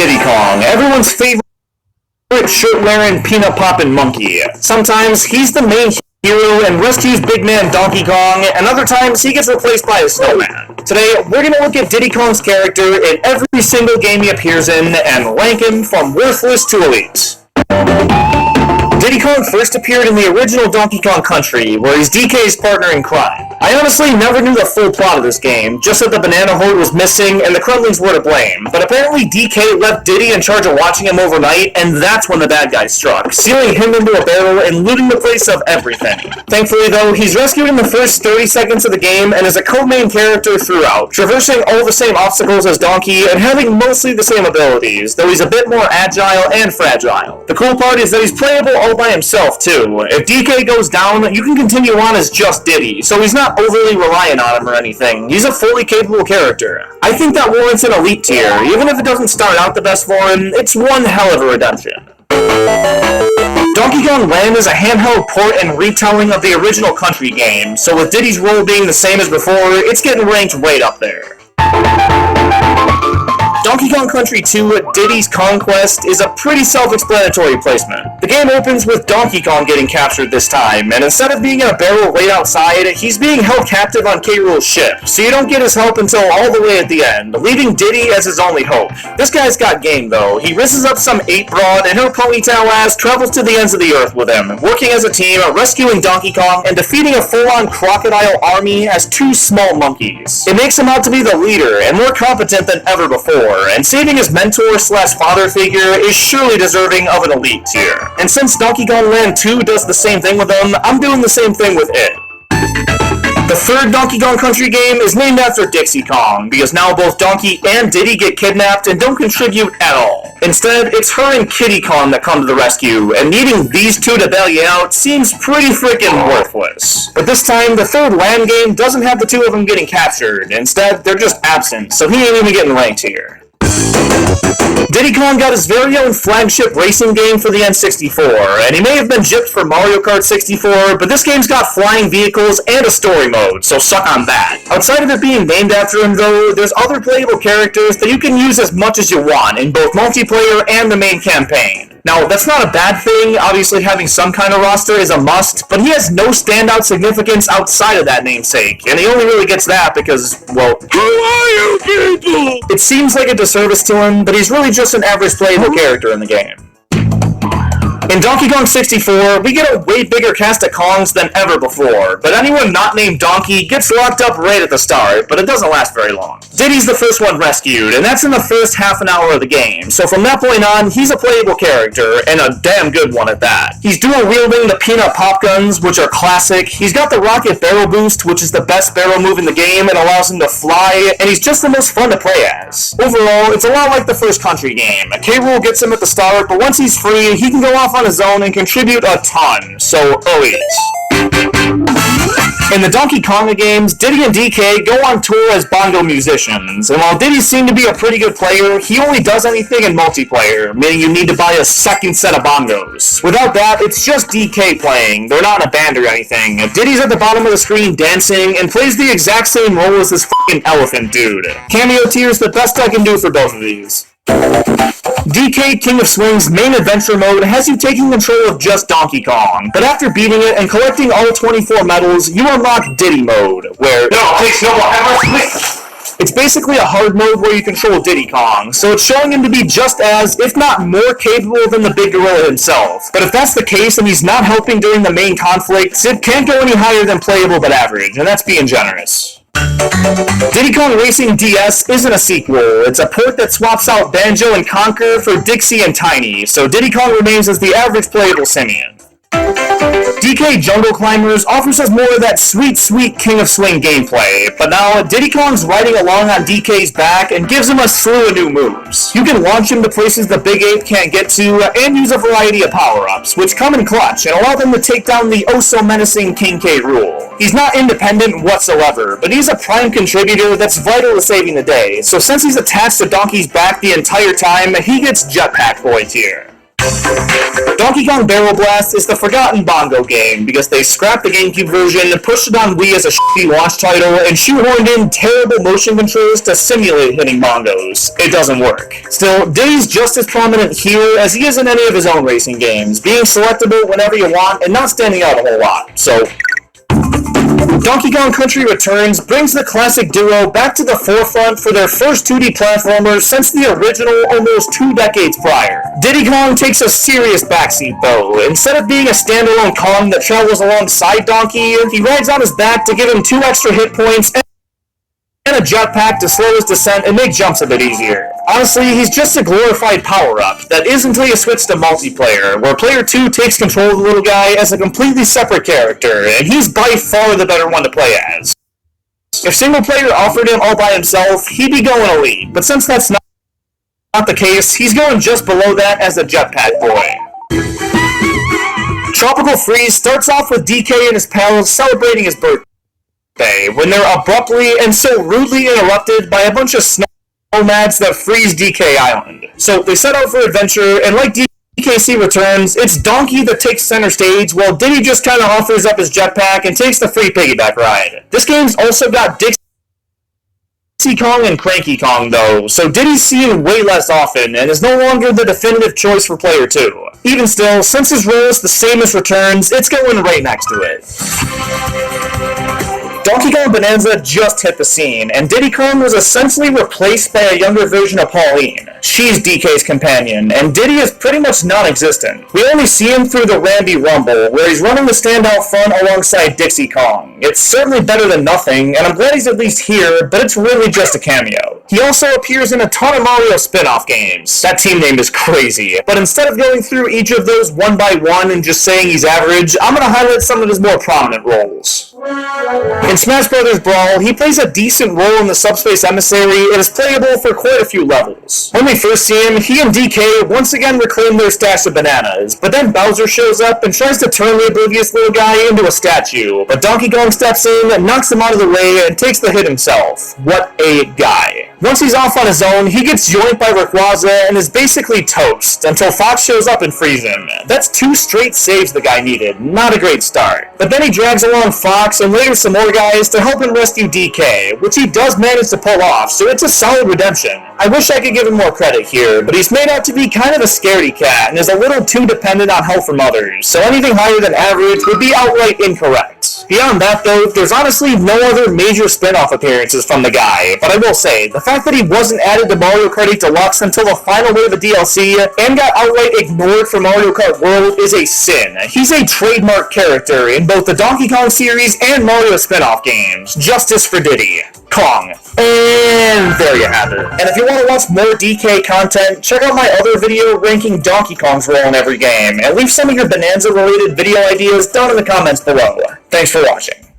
Diddy Kong, everyone's favorite shirt-wearing, peanut-poppin' monkey. Sometimes he's the main hero and rescues big man Donkey Kong, and other times he gets replaced by a snowman. Today, we're gonna look at Diddy Kong's character in every single game he appears in, and rank him from worthless to elite. Diddy Kong first appeared in the original Donkey Kong Country, where he's DK's partner in crime. I honestly never knew the full plot of this game, just that the banana horde was missing and the Kremlings were to blame, but apparently DK left Diddy in charge of watching him overnight, and that's when the bad guys struck, sealing him into a barrel and looting the place of everything. Thankfully though, he's rescued in the first 30 seconds of the game and is a co-main character throughout, traversing all the same obstacles as Donkey and having mostly the same abilities, though he's a bit more agile and fragile. The cool part is that he's playable all by himself too. If DK goes down, you can continue on as just Diddy, so he's not overly reliant on him or anything. He's a fully capable character. I think that warrants an elite tier. Even if it doesn't start out the best for him, it's one hell of a redemption. Donkey Kong Land is a handheld port and retelling of the original Country game, so with Diddy's role being the same as before, it's getting ranked right up there. Donkey Kong Country 2 Diddy's Conquest is a pretty self-explanatory placement. The game opens with Donkey Kong getting captured this time, and instead of being in a barrel right outside, he's being held captive on K. Rool's ship, so you don't get his help until all the way at the end, leaving Diddy as his only hope. This guy's got game though. He risks up some ape broad, and her ponytail ass travels to the ends of the earth with him, working as a team, rescuing Donkey Kong, and defeating a full-on crocodile army as two small monkeys. It makes him out to be the leader, and more competent than ever before, and saving his mentor/father figure is surely deserving of an elite tier. And since Donkey Kong Land 2 does the same thing with him, I'm doing the same thing with it. The third Donkey Kong Country game is named after Dixie Kong, because now both Donkey and Diddy get kidnapped and don't contribute at all. Instead, it's her and Kiddy Kong that come to the rescue, and needing these two to bail you out seems pretty freaking worthless. But this time, the third land game doesn't have the two of them getting captured. Instead, they're just absent, so he ain't even getting ranked here. Diddy Kong got his very own flagship racing game for the N64, and he may have been gypped for Mario Kart 64, but this game's got flying vehicles and a story mode, so suck on that. Outside of it being named after him though, there's other playable characters that you can use as much as you want in both multiplayer and the main campaign. Now, that's not a bad thing, obviously having some kind of roster is a must, but he has no standout significance outside of that namesake, and he only really gets that because, well, who are you people? It seems like a disservice to him, but he's really just an average playable character in the game. In Donkey Kong 64, we get a way bigger cast of Kongs than ever before, but anyone not named Donkey gets locked up right at the start, but it doesn't last very long. Diddy's the first one rescued, and that's in the first half an hour of the game, so from that point on, he's a playable character, and a damn good one at that. He's dual-wielding the peanut pop guns, which are classic, he's got the rocket barrel boost, which is the best barrel move in the game and allows him to fly, and he's just the most fun to play as. Overall, it's a lot like the first Country game. K. Rool gets him at the start, but once he's free, he can go off on his own and contribute a ton, so elite. In the Donkey Konga games, Diddy and DK go on tour as bongo musicians, and while Diddy seemed to be a pretty good player, he only does anything in multiplayer, meaning you need to buy a second set of bongos. Without that, it's just DK playing, they're not in a band or anything. Diddy's at the bottom of the screen dancing, and plays the exact same role as this f***ing elephant dude. Cameo tier's the best I can do for both of these. DK King of Swing's main adventure mode has you taking control of just Donkey Kong, but after beating it and collecting all 24 medals, you unlock Diddy mode, where it's basically a hard mode where you control Diddy Kong, so it's showing him to be just as, if not more capable than the big gorilla himself. But if that's the case and he's not helping during the main conflicts, it can't go any higher than playable but average, and that's being generous. Diddy Kong Racing DS isn't a sequel, it's a port that swaps out Banjo and Conker for Dixie and Tiny, so Diddy Kong remains as the average playable simian. DK Jungle Climbers offers us more of that sweet King of Swing gameplay, but now Diddy Kong's riding along on DK's back and gives him a slew of new moves. You can launch him to places the Big Ape can't get to, and use a variety of power-ups, which come in clutch and allow them to take down the oh-so-menacing King K. Rool. He's not independent whatsoever, but he's a prime contributor that's vital to saving the day, so since he's attached to Donkey's back the entire time, he gets Jetpack Boy tier. Donkey Kong Barrel Blast is the forgotten bongo game because they scrapped the GameCube version, pushed it on Wii as a shitty launch title, and shoehorned in terrible motion controls to simulate hitting bongos. It doesn't work. Still, Diddy's just as prominent here as he is in any of his own racing games, being selectable whenever you want and not standing out a whole lot, so... Donkey Kong Country Returns brings the classic duo back to the forefront for their first 2D platformer since the original almost 2 decades prior. Diddy Kong takes a serious backseat though. Instead of being a standalone Kong that travels alongside Donkey, he rides on his back to give him 2 extra hit points and a jetpack to slow his descent and make jumps a bit easier. Honestly, he's just a glorified power-up that is until you switch to multiplayer, where player 2 takes control of the little guy as a completely separate character, and he's by far the better one to play as. If single player offered him all by himself, he'd be going elite, but since that's not the case, he's going just below that as a jetpack boy. Tropical Freeze starts off with DK and his pals celebrating his birthday, when they're abruptly and so rudely interrupted by a bunch of nomads that freeze DK Island. So they set out for adventure, and like DKC Returns, it's Donkey that takes center stage, while Diddy just kinda offers up his jetpack and takes the free piggyback ride. This game's also got Dixie Kong and Cranky Kong though, so Diddy's seen way less often, and is no longer the definitive choice for player 2. Even still, since his role is the same as Returns, it's going right next to it. Donkey Kong Bonanza just hit the scene, and Diddy Kong was essentially replaced by a younger version of Pauline. She's DK's companion, and Diddy is pretty much non-existent. We only see him through the Rambi Rumble, where he's running the standout front alongside Dixie Kong. It's certainly better than nothing, and I'm glad he's at least here, but it's really just a cameo. He also appears in a ton of Mario spin-off games. That team name is crazy, but instead of going through each of those one by one and just saying he's average, I'm gonna highlight some of his more prominent roles. In Smash Bros. Brawl, he plays a decent role in the Subspace Emissary and is playable for quite a few levels. When we first see him, he and DK once again reclaim their stash of bananas, but then Bowser shows up and tries to turn the oblivious little guy into a statue, but Donkey Kong steps in and knocks him out of the way and takes the hit himself. What a guy. Once he's off on his own, he gets joined by Rayquaza and is basically toast, until Fox shows up and frees him. That's 2 straight saves the guy needed, not a great start. But then he drags along Fox and later some more guys to help him rescue DK, which he does manage to pull off, so it's a solid redemption. I wish I could give him more credit here, but he's made out to be kind of a scaredy cat and is a little too dependent on help from others, so anything higher than average would be outright incorrect. Beyond that though, there's honestly no other major spin-off appearances from the guy, but I will say, the fact that he wasn't added to Mario Kart 8 Deluxe until the final wave of DLC and got outright ignored from Mario Kart World is a sin. He's a trademark character in both the Donkey Kong series and Mario spin-off games. Justice for Diddy. Kong. And there you have it. And if you want to watch more DK content, check out my other video ranking Donkey Kong's role in every game, and leave some of your Bonanza-related video ideas down in the comments below. Thanks for watching.